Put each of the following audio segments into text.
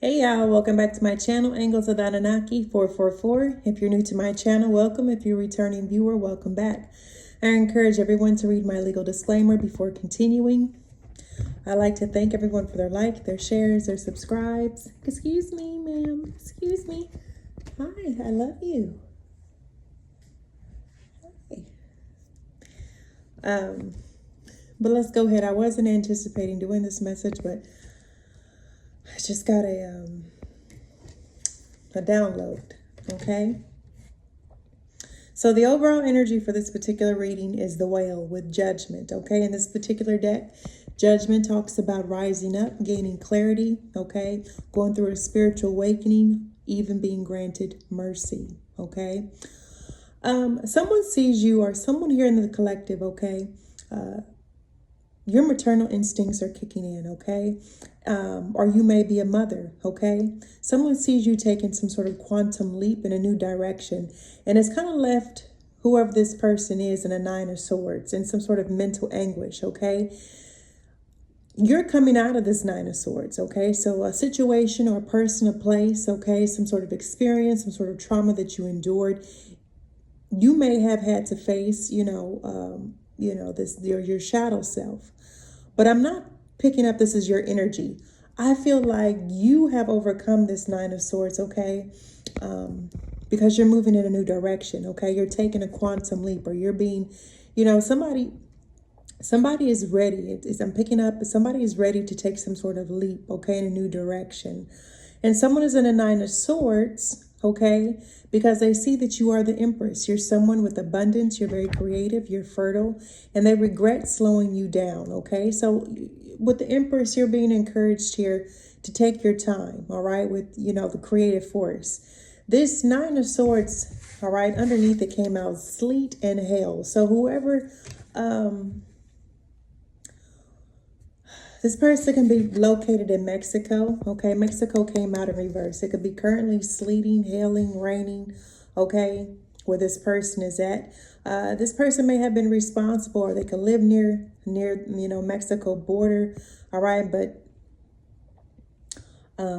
Hey y'all, welcome back to my channel, Angles of the Anunnaki 444. If you're new to my channel, welcome. If you're a returning viewer, welcome back. I encourage everyone to read my legal disclaimer before continuing. I'd like to thank everyone for their like, their shares, their subscribes. Excuse me, ma'am. Excuse me. Hi, I love you. Hi. But let's go ahead. I wasn't anticipating doing this message, but I just got a download, okay? So the overall energy for this particular reading is the whale with judgment, okay? In this particular deck, judgment talks about rising up, gaining clarity, okay? Going through a spiritual awakening, even being granted mercy, okay? Someone sees you, or someone here in the collective, okay? Your maternal instincts are kicking in, okay? Or you may be a mother, okay? Someone sees you taking some sort of quantum leap in a new direction, and it's kind of left whoever this person is in a 9 of swords in some sort of mental anguish, okay? You're coming out of this 9 of swords, okay? So a situation or a person, a place, okay? Some sort of experience, some sort of trauma that you endured. You may have had to face, your shadow self. But I'm not picking up this as your energy. I feel like you have overcome this 9 of swords, okay? Because you're moving in a new direction, okay? You're taking a quantum leap, or you're being, somebody is ready. I'm picking up, somebody is ready to take some sort of leap, okay, in a new direction. And someone is in a 9 of swords, okay, because they see that you are the Empress. You're someone with abundance. You're very creative. You're fertile. And they regret slowing you down, okay? So with the Empress, you're being encouraged here to take your time, all right, with, the creative force. This 9 of swords, all right, underneath it came out sleet and hail. So whoever... this person can be located in Mexico, okay? Mexico came out in reverse. It could be currently sleeting, hailing, raining, okay, where this person is at. This person may have been responsible, or they could live near Mexico border, all right? But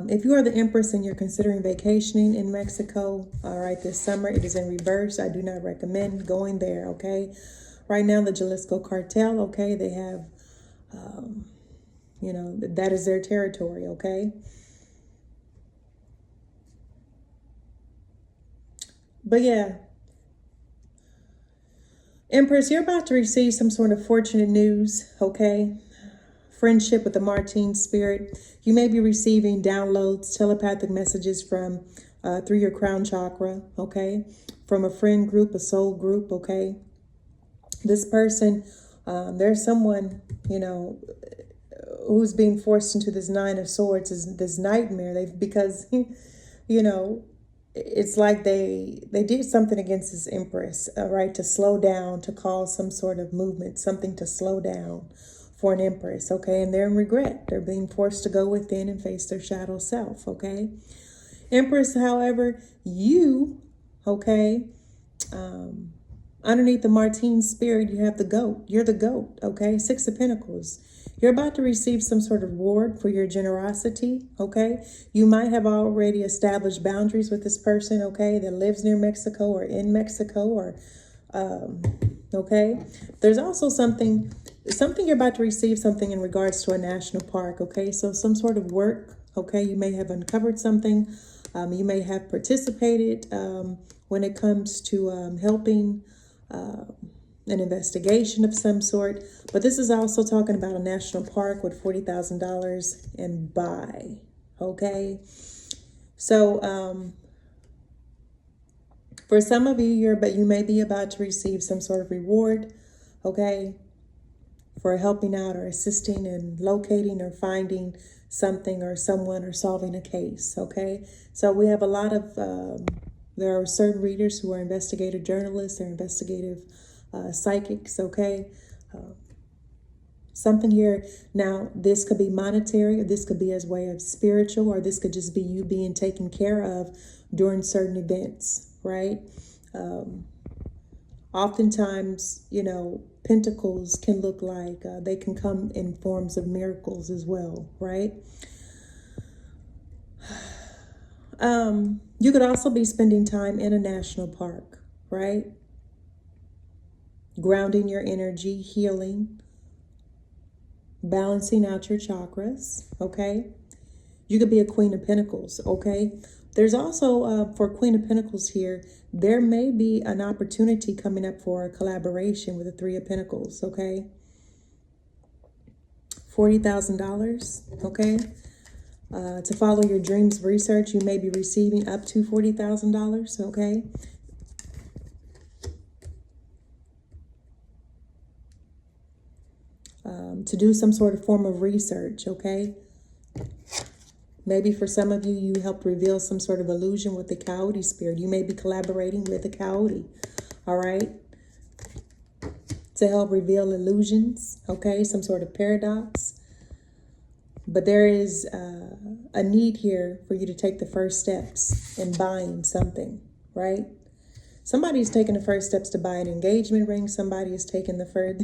if you are the Empress and you're considering vacationing in Mexico, all right, this summer, it is in reverse. I do not recommend going there, okay? Right now, the Jalisco cartel, okay, they have... that is their territory, okay? But yeah, Empress, you're about to receive some sort of fortunate news, okay? Friendship with the Martine spirit. You may be receiving downloads, telepathic messages from through your crown chakra, okay? From a friend group, a soul group, okay? This person, there's someone, who's being forced into this 9 of swords, is this nightmare. Because it's like they did something against this Empress, right? To slow down, to cause some sort of movement, something to slow down for an Empress, okay? And they're in regret. They're being forced to go within and face their shadow self, okay? Empress, however, you, okay, underneath the Martine spirit, you have the goat. You're the goat, okay? 6 of Pentacles. You're about to receive some sort of reward for your generosity, okay? You might have already established boundaries with this person, okay, that lives near Mexico or in Mexico, or, okay? There's also something you're about to receive, something in regards to a national park, okay? So some sort of work, okay? You may have uncovered something. You may have participated when it comes to helping an investigation of some sort. But this is also talking about a national park with $40,000 and buy, okay? So for some of you, you may be about to receive some sort of reward, okay, for helping out or assisting in locating or finding something or someone or solving a case, okay? So we have a lot of, there are certain readers who are investigative journalists, they're investigative psychics, okay? Something here, now this could be monetary, or this could be as way of spiritual, or this could just be you being taken care of during certain events, right? Oftentimes, pentacles can look like, they can come in forms of miracles as well, right? You could also be spending time in a national park, right? Grounding your energy, healing, balancing out your chakras, okay? You could be a Queen of Pentacles, okay? There's also, for Queen of Pentacles here, there may be an opportunity coming up for a collaboration with the Three of Pentacles, okay? $40,000, okay? To follow your dreams research, you may be receiving up to $40,000, okay? To do some sort of form of research, okay? Maybe for some of you, you helped reveal some sort of illusion with the coyote spirit. You may be collaborating with a coyote, all right? To help reveal illusions, okay? Some sort of paradox. But there is a need here for you to take the first steps in buying something, right? Somebody's taking the first steps to buy an engagement ring. Somebody is taking the first,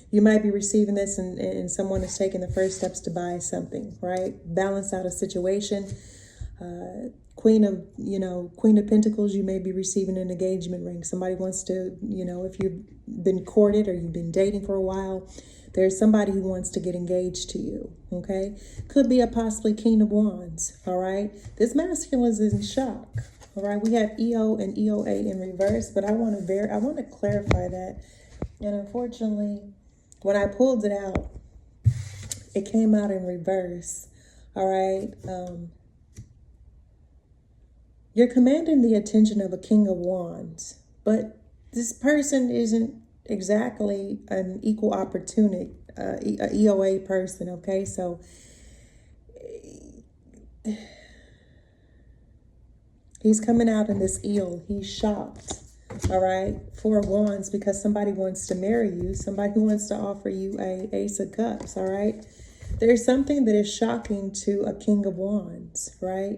you might be receiving this and someone is taking the first steps to buy something, right? Balance out a situation. Queen of Pentacles, you may be receiving an engagement ring. Somebody wants to, if you've been courted or you've been dating for a while, there's somebody who wants to get engaged to you, okay? Could be a possibly King of Wands, all right? This masculine is in shock. All right, we have EO and EOA in reverse, but I want to clarify that. And unfortunately, when I pulled it out, it came out in reverse. All right. You're commanding the attention of a King of Wands, but this person isn't exactly an equal opportunity, a EOA person, okay? So he's coming out in this eel. He's shocked, all right? Four of Wands, because somebody wants to marry you. Somebody wants to offer you a Ace of Cups, all right? There's something that is shocking to a King of Wands, right?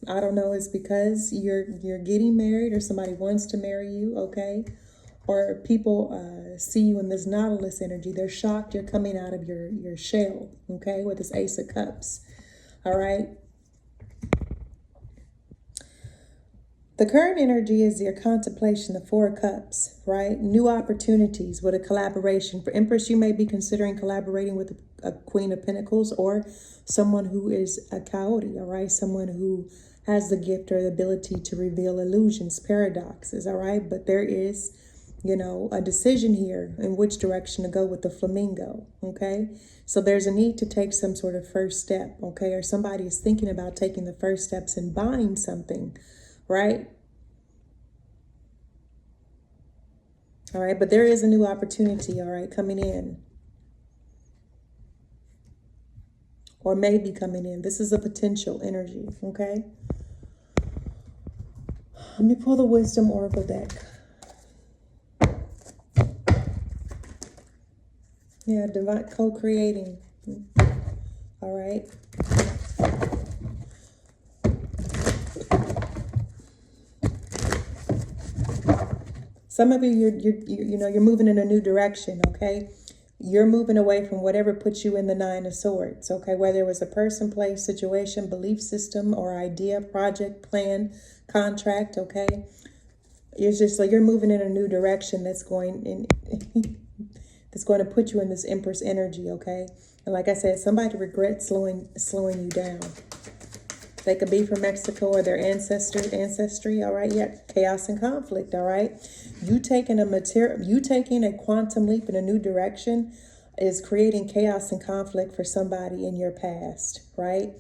I don't know, it's because you're getting married or somebody wants to marry you, okay? Or people see you in this Nautilus energy. They're shocked you're coming out of your shell, okay, with this Ace of Cups. All right. The current energy is your contemplation, the Four of Cups, right? New opportunities with a collaboration. For Empress, you may be considering collaborating with a Queen of Pentacles or someone who is a coyote, all right? Someone who has the gift or the ability to reveal illusions, paradoxes, all right? But there is, a decision here in which direction to go with the flamingo, okay? So there's a need to take some sort of first step, okay? Or somebody is thinking about taking the first steps and buying something, right? All right, but there is a new opportunity, all right, coming in. Or maybe coming in. This is a potential energy, okay? Let me pull the Wisdom Oracle deck. Yeah, divine co-creating. All right. Some of you, you're moving in a new direction, okay? You're moving away from whatever puts you in the Nine of Swords, okay? Whether it was a person, place, situation, belief system, or idea, project, plan, contract, okay? It's just like you're moving in a new direction that's going in, that's going to put you in this Empress energy, okay? And like I said, somebody regrets slowing you down. They could be from Mexico or their ancestry, all right? Yeah, chaos and conflict, all right? You taking a quantum leap in a new direction is creating chaos and conflict for somebody in your past, right?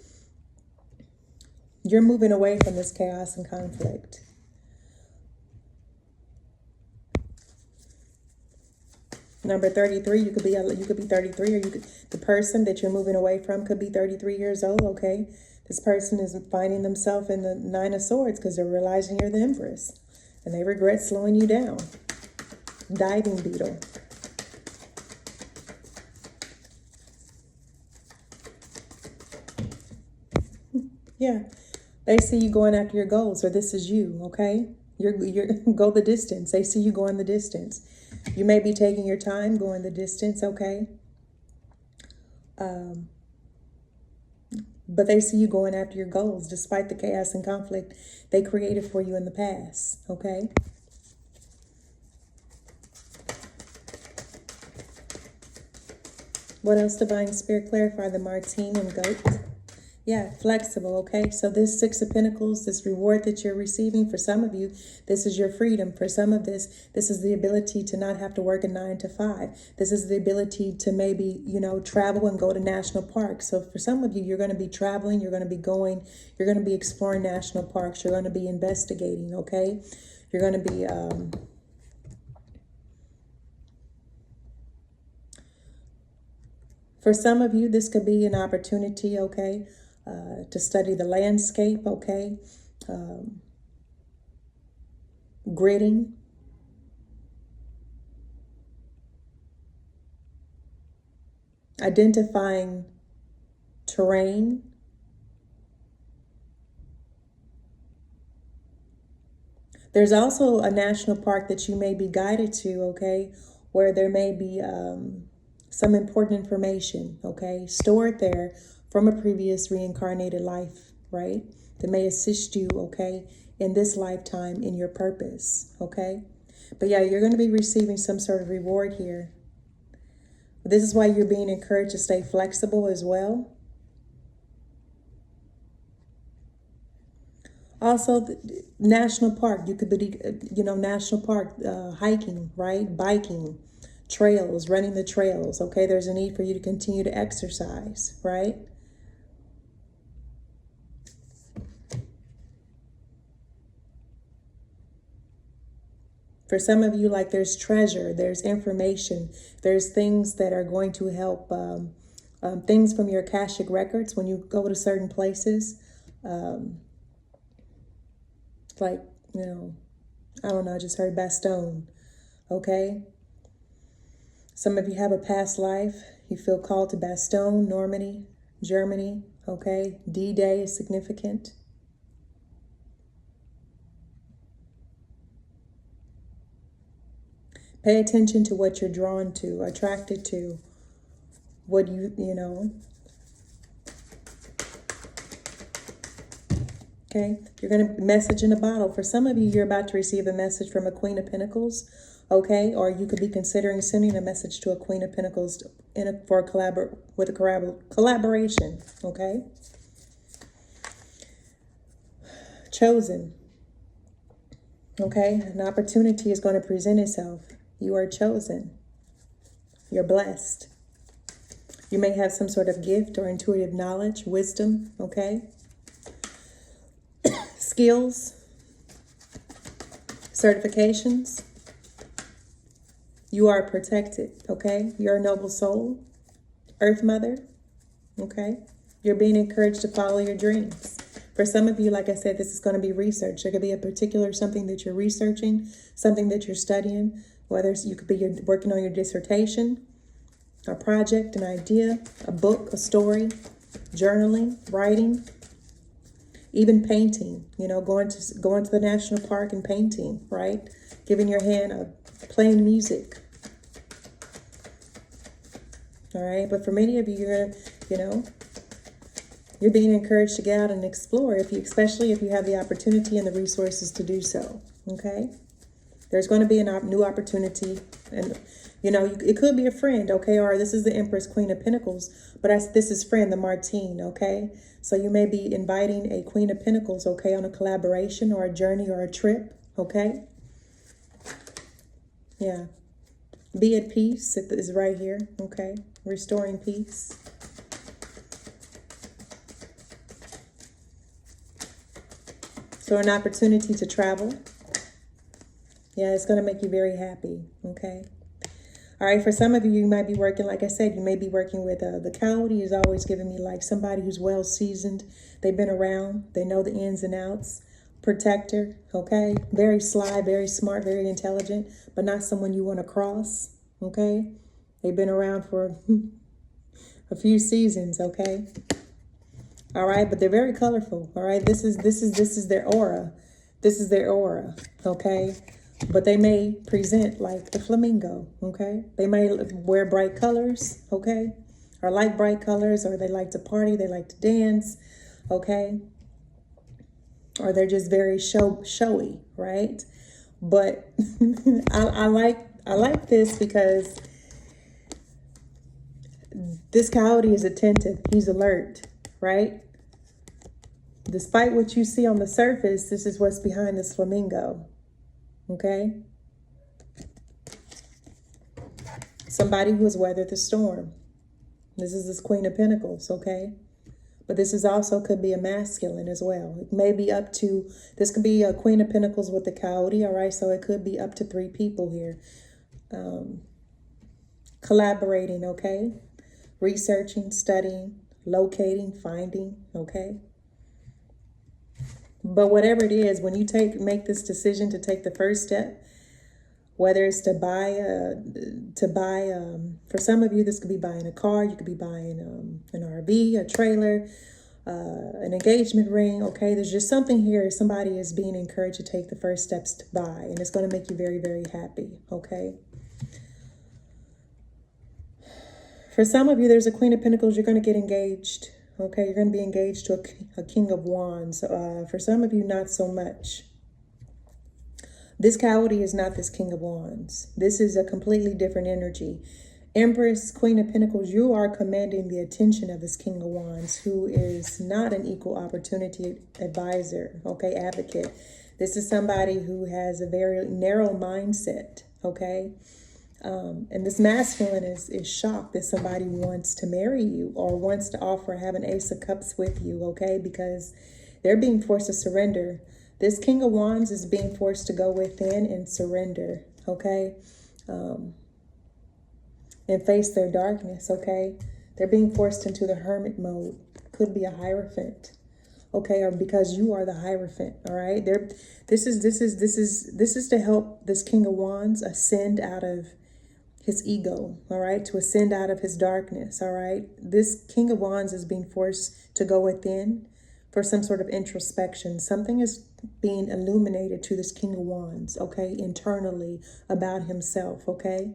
You're moving away from this chaos and conflict. Number 33, you could be 33, or the person that you're moving away from could be 33 years old, okay? This person is finding themselves in the Nine of Swords because they're realizing you're the Empress. And they regret slowing you down. Diving beetle. Yeah. They see you going after your goals, or this is you, okay? You're go the distance. They see you going the distance. You may be taking your time going the distance, okay? But they see you going after your goals despite the chaos and conflict they created for you in the past, okay? What else, Divine Spirit? Clarify the Martine and Goat. Yeah, flexible, okay? So this Six of Pentacles, this reward that you're receiving, for some of you, this is your freedom. For some of this is the ability to not have to work a 9 to 5. This is the ability to maybe, travel and go to national parks. So for some of you, you're going to be traveling, you're going to be going, you're going to be exploring national parks, you're going to be investigating, okay? You're going to be... For some of you, this could be an opportunity, okay, to study the landscape, okay, gridding, identifying terrain, there's also a national park that you may be guided to, okay, where there may be some important information, okay, stored there from a previous reincarnated life, right, that may assist you, okay, in this lifetime in your purpose, okay. But yeah, you're going to be receiving some sort of reward here. This is why you're being encouraged to stay flexible as well. Also, national park, you could be, national park, hiking, right, biking, trails, running the trails, okay? There's a need for you to continue to exercise, right? For some of you, like there's treasure, there's information, there's things that are going to help, things from your Akashic records when you go to certain places, like, I don't know, I just heard Bastogne, okay? Some of you have a past life. You feel called to Bastogne, Normandy, Germany, okay? D-Day is significant. Pay attention to what you're drawn to, attracted to, what you know. Okay, you're going to message in a bottle. For some of you, you're about to receive a message from a Queen of Pentacles, okay? Or you could be considering sending a message to a Queen of Pentacles for a collaboration, okay? Chosen, okay? An opportunity is going to present itself. You are chosen. You're blessed. You may have some sort of gift or intuitive knowledge, wisdom, okay? Skills, certifications. You are protected, okay? You're a noble soul, Earth Mother, okay? You're being encouraged to follow your dreams. For some of you, like I said, this is going to be research. There could be a particular something that you're researching, something that you're studying, whether you could be working on your dissertation, a project, an idea, a book, a story, journaling, writing, even painting, going to the national park and painting, right? Giving your hand, playing music. All right. But for many of you, you're being encouraged to get out and explore, especially if you have the opportunity and the resources to do so. Okay. There's going to be a new opportunity, and it could be a friend, okay? Or this is the Empress, Queen of Pentacles, but this is friend, the Martine, okay? So you may be inviting a Queen of Pentacles, okay, on a collaboration or a journey or a trip, okay? Yeah. Be at peace, it is right here, okay? Restoring peace. So an opportunity to travel. Yeah, it's going to make you very happy, okay? All right, for some of you, you might be working, like I said, you may be working with the coyote is always giving me like somebody who's well seasoned. They've been around. They know the ins and outs. Protector, okay? Very sly, very smart, very intelligent, but not someone you want to cross, okay? They've been around for a few seasons, okay? All right, but they're very colorful, all right? This is their aura. This is their aura, okay? But they may present like the flamingo, okay? They may wear bright colors, okay? or like bright colors, or they like to party, they like to dance, okay? Or they're just very showy, right? But I like this because this coyote is attentive. He's alert, right? Despite what you see on the surface, this is what's behind this flamingo, okay? Somebody who has weathered the storm. This is this Queen of Pentacles, okay? But this is also could be a masculine as well. It may be up to, this could be a Queen of Pentacles with the coyote, all right? So it could be up to 3 people here. Collaborating, okay? Researching, studying, locating, finding, okay? But whatever it is, when you make this decision to take the first step, whether it's to buy, for some of you, this could be buying a car, you could be buying an RV, a trailer, an engagement ring, okay? There's just something here. Somebody is being encouraged to take the first steps to buy, and it's going to make you very, very happy, okay? For some of you, there's a Queen of Pentacles. You're going to get engaged, okay? You're going to be engaged to a King of Wands. For some of you, not so much. This coyote is not this King of Wands. This is a completely different energy. Empress, Queen of Pentacles, you are commanding the attention of this King of Wands, who is not an equal opportunity advisor, okay, advocate. This is somebody who has a very narrow mindset, okay? And this masculine is shocked that somebody wants to marry you or wants to offer have an Ace of Cups with you, okay? Because they're being forced to surrender. This King of Wands is being forced to go within and surrender, okay? And face their darkness, okay? They're being forced into the hermit mode. Could be a Hierophant, okay? Or because you are the Hierophant, all right? This is to help this King of Wands ascend out of his ego, all right? To ascend out of his darkness, all right? This King of Wands is being forced to go within for some sort of introspection. Something is being illuminated to this King of Wands, okay? Internally about himself, okay?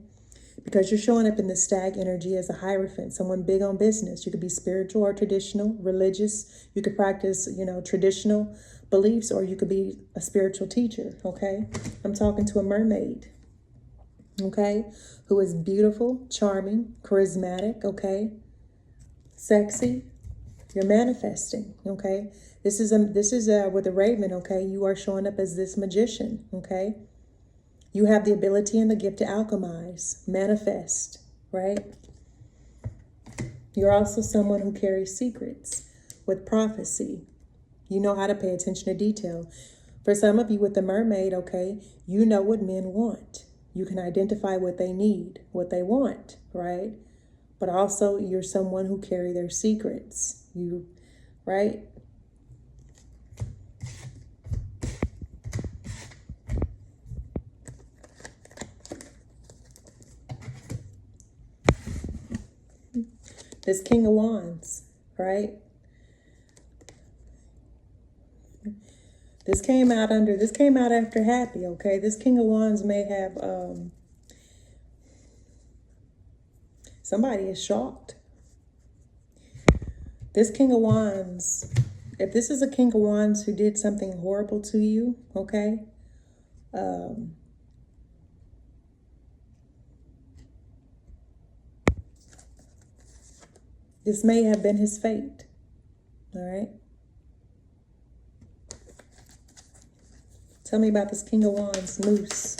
Because you're showing up in the stag energy as a Hierophant, someone big on business. You could be spiritual or traditional, religious. You could practice, traditional beliefs, or you could be a spiritual teacher, okay? I'm talking to a mermaid, okay? Who is beautiful, charming, charismatic, okay? Sexy. You're manifesting, okay? This is with a raven, okay? You are showing up as this magician, okay? You have the ability and the gift to alchemize, manifest, right? You're also someone who carries secrets with prophecy. You know how to pay attention to detail. For some of you with the mermaid, okay, you know what men want. You can identify what they need, what they want, right? But also you're someone who carry their secrets. Right? This King of Wands, right? This came out after happy, okay? This King of Wands may have, somebody is shocked. This King of Wands, if this is a King of Wands who did something horrible to you, okay? This may have been his fate, all right? Tell me about this King of Wands, Moose.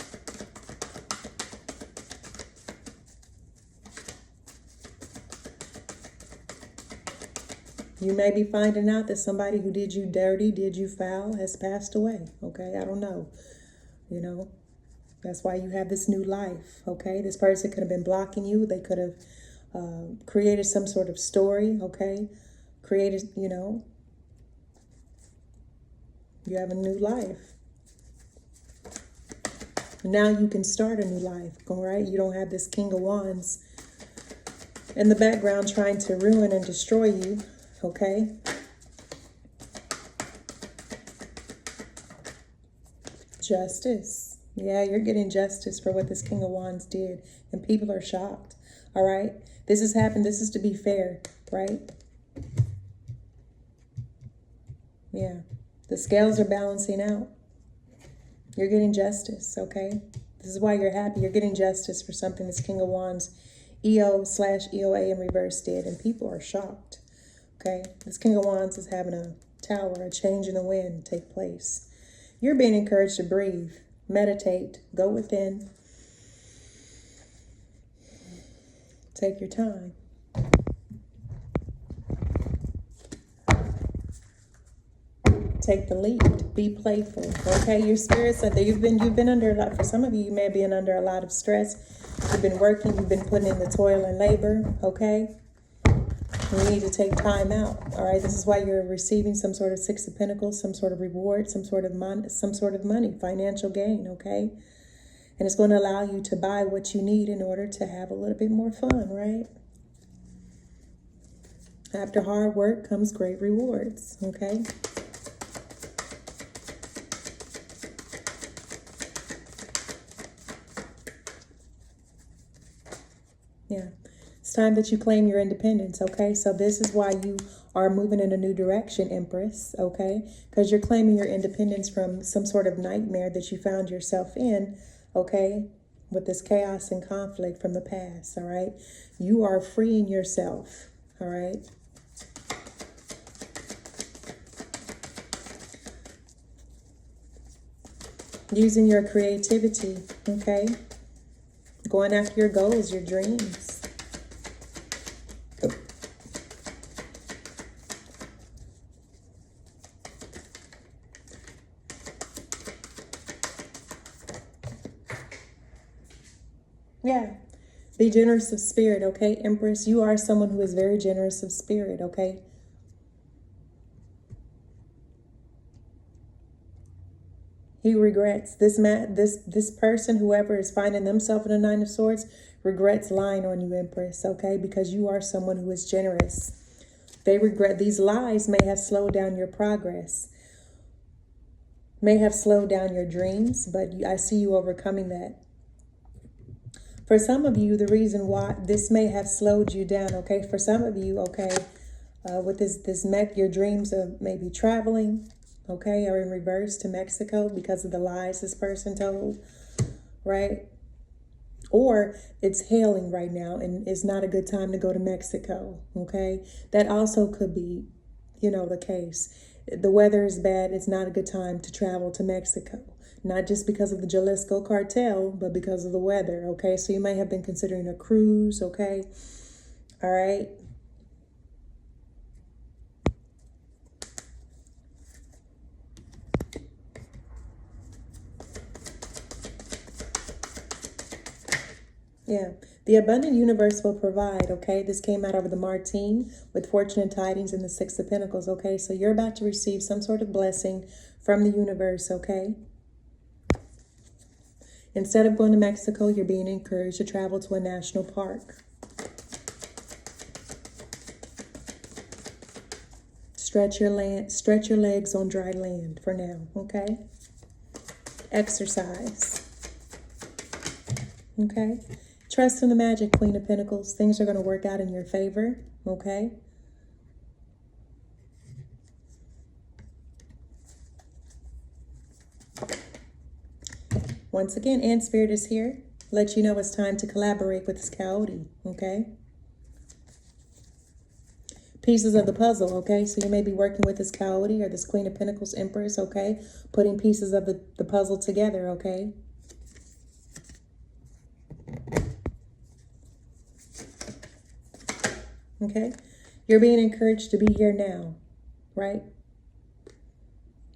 You may be finding out that somebody who did you dirty, did you foul, has passed away, okay? I don't know, That's why you have this new life, okay? This person could have been blocking you. They could have created some sort of story, okay? You have a new life. Now you can start a new life, all right? You don't have this King of Wands in the background trying to ruin and destroy you, okay? Justice. Yeah, you're getting justice for what this King of Wands did. And people are shocked, all right? This has happened. This is to be fair, right? Yeah. The scales are balancing out. You're getting justice, okay? This is why you're happy. You're getting justice for something this King of Wands EO/EOA in reverse did, and people are shocked, okay? This King of Wands is having a tower, a change in the wind take place. You're being encouraged to breathe, meditate, go within. Take your time. Take the lead. Be playful. Okay, your spirit said that you've been under a lot. For some of you, you may be under a lot of stress. You've been working. You've been putting in the toil and labor. Okay, you need to take time out. All right, this is why you're receiving some sort of Six of Pentacles, some sort of reward, some sort of money, financial gain. Okay, and it's going to allow you to buy what you need in order to have a little bit more fun. Right. After hard work comes great rewards. Okay. Yeah, it's time that you claim your independence, okay? So this is why you are moving in a new direction, Empress, okay? Because you're claiming your independence from some sort of nightmare that you found yourself in, okay? With this chaos and conflict from the past, all right? You are freeing yourself, all right? Using your creativity, okay? Going after your goals, your dreams. Yeah. Be generous of spirit, okay, Empress? You are someone who is very generous of spirit, okay? He regrets this person, whoever is finding themselves in a Nine of Swords, regrets lying on you, Empress, okay? Because you are someone who is generous. They regret these lies may have slowed down your progress, may have slowed down your dreams, but I see you overcoming that. For some of you, the reason why this may have slowed you down, okay? For some of you, okay, with your dreams of maybe traveling, okay, or in reverse to Mexico because of the lies this person told, right? Or it's hailing right now and it's not a good time to go to Mexico, okay? That also could be, the case. The weather is bad. It's not a good time to travel to Mexico. Not just because of the Jalisco cartel, but because of the weather, okay? So you may have been considering a cruise, okay? All right? Yeah, the abundant universe will provide, okay? This came out over the Martine with fortune and tidings and the Six of Pentacles, okay? So you're about to receive some sort of blessing from the universe, okay? Instead of going to Mexico, you're being encouraged to travel to a national park. Stretch your legs on dry land for now, okay? Exercise. Okay? Trust in the magic, Queen of Pentacles. Things are going to work out in your favor, okay? Once again, Ant Spirit is here. Let you know it's time to collaborate with this coyote, okay? Pieces of the puzzle, okay? So you may be working with this coyote or this Queen of Pentacles Empress, okay? Putting pieces of the puzzle together, okay? Okay? You're being encouraged to be here now, right?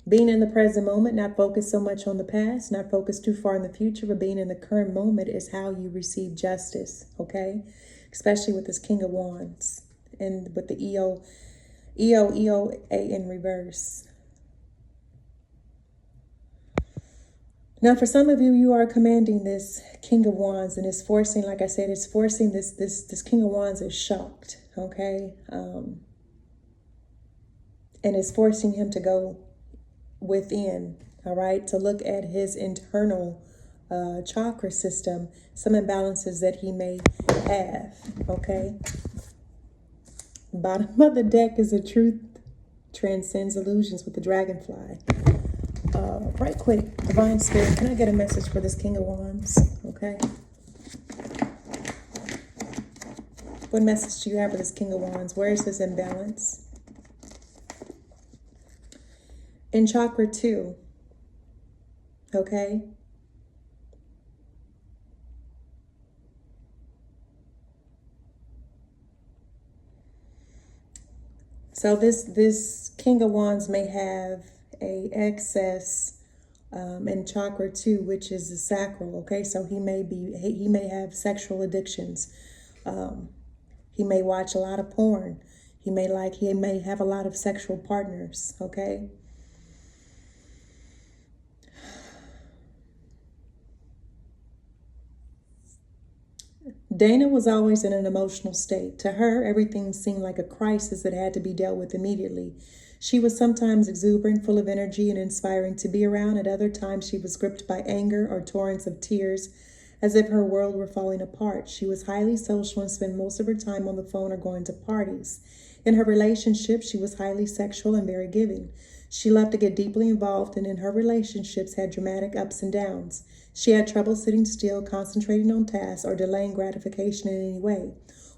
Being in the present moment, not focused so much on the past, not focused too far in the future, but being in the current moment is how you receive justice, okay? Especially with this King of Wands and with the EOA in reverse. Now, for some of you, you are commanding this King of Wands, and it's forcing, like I said, it's forcing this King of Wands is shocked, okay? And it's forcing him to go within, all right, to look at his internal chakra system, some imbalances that he may have, okay? Bottom of the deck is a truth transcends illusions with the dragonfly. Right quick, Divine Spirit, can I get a message for this King of Wands, okay? What message do you have for this King of Wands? Where is this imbalance? In chakra 2, okay? So this King of Wands may have a excess in chakra 2, which is the sacral, okay? So he may have sexual addictions. He may watch a lot of porn. He may have a lot of sexual partners, okay? Dana was always in an emotional state. To her, everything seemed like a crisis that had to be dealt with immediately. She was sometimes exuberant, full of energy, and inspiring to be around. At other times, she was gripped by anger or torrents of tears, as if her world were falling apart. She was highly social and spent most of her time on the phone or going to parties. In her relationship, she was highly sexual and very giving. She loved to get deeply involved, and in her relationships had dramatic ups and downs. She had trouble sitting still, concentrating on tasks, or delaying gratification in any way.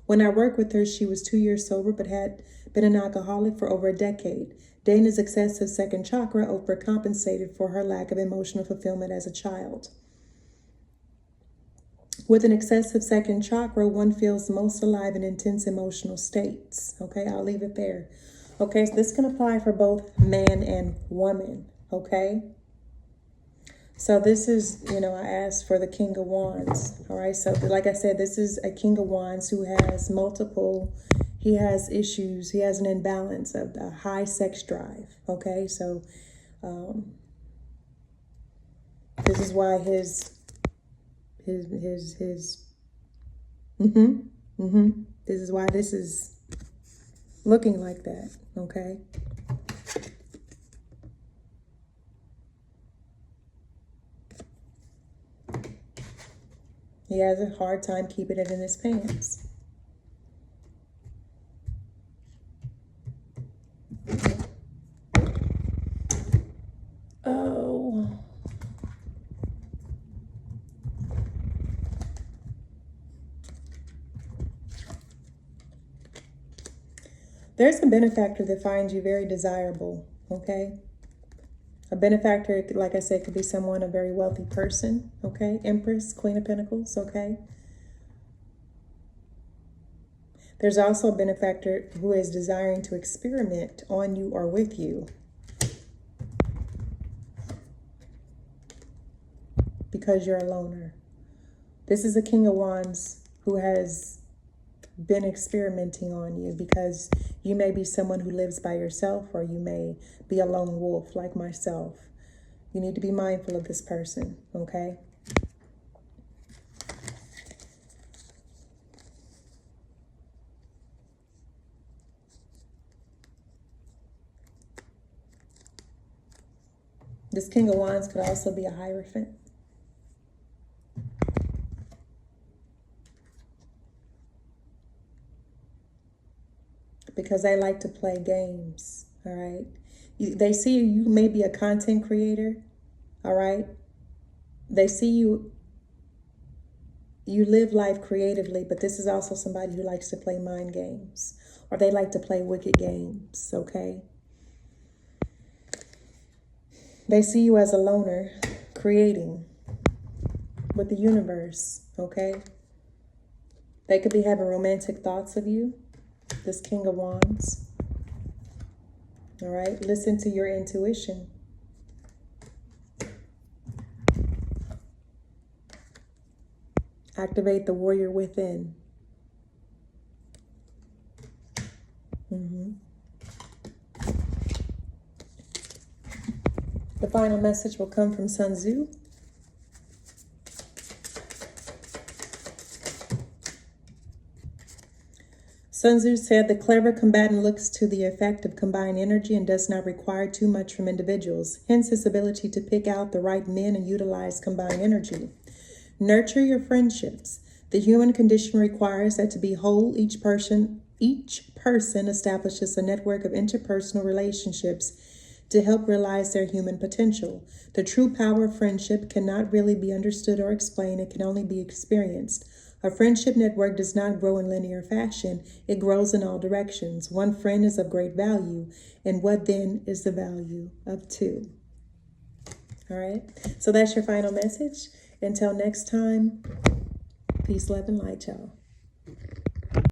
When I worked with her, she was 2 years sober, but had been an alcoholic for over a decade. Dana's excessive second chakra overcompensated for her lack of emotional fulfillment as a child. With an excessive second chakra, one feels most alive in intense emotional states. Okay, I'll leave it there. Okay, so this can apply for both man and woman. Okay. So this is, I asked for the King of Wands. All right. So like I said, this is a King of Wands who has he has issues. He has an imbalance of a high sex drive. Okay. So this is why this is why this is looking like that. Okay. He has a hard time keeping it in his pants. Oh. There's a benefactor that finds you very desirable, okay? A benefactor, like I said, could be someone, a very wealthy person, okay? Empress, Queen of Pentacles, okay? There's also a benefactor who is desiring to experiment on you or with you, because you're a loner. This is a King of Wands who has been experimenting on you, because you may be someone who lives by yourself, or you may be a lone wolf like myself. You need to be mindful of this person, okay? This King of Wands could also be a Hierophant. Because they like to play games, all right? They see you may be a content creator, all right? They see you live life creatively, but this is also somebody who likes to play mind games, or they like to play wicked games, okay? They see you as a loner creating with the universe, okay? They could be having romantic thoughts of you, this King of Wands. All right, listen to your intuition. Activate the warrior within. The final message will come from Sun Tzu. Sun Tzu said, the clever combatant looks to the effect of combined energy and does not require too much from individuals, hence his ability to pick out the right men and utilize combined energy. Nurture your friendships. The human condition requires that to be whole, each person establishes a network of interpersonal relationships to help realize their human potential. The true power of friendship cannot really be understood or explained. It can only be experienced. A friendship network does not grow in linear fashion. It grows in all directions. One friend is of great value. And what then is the value of two? All right. So that's your final message. Until next time, peace, love, and light, y'all.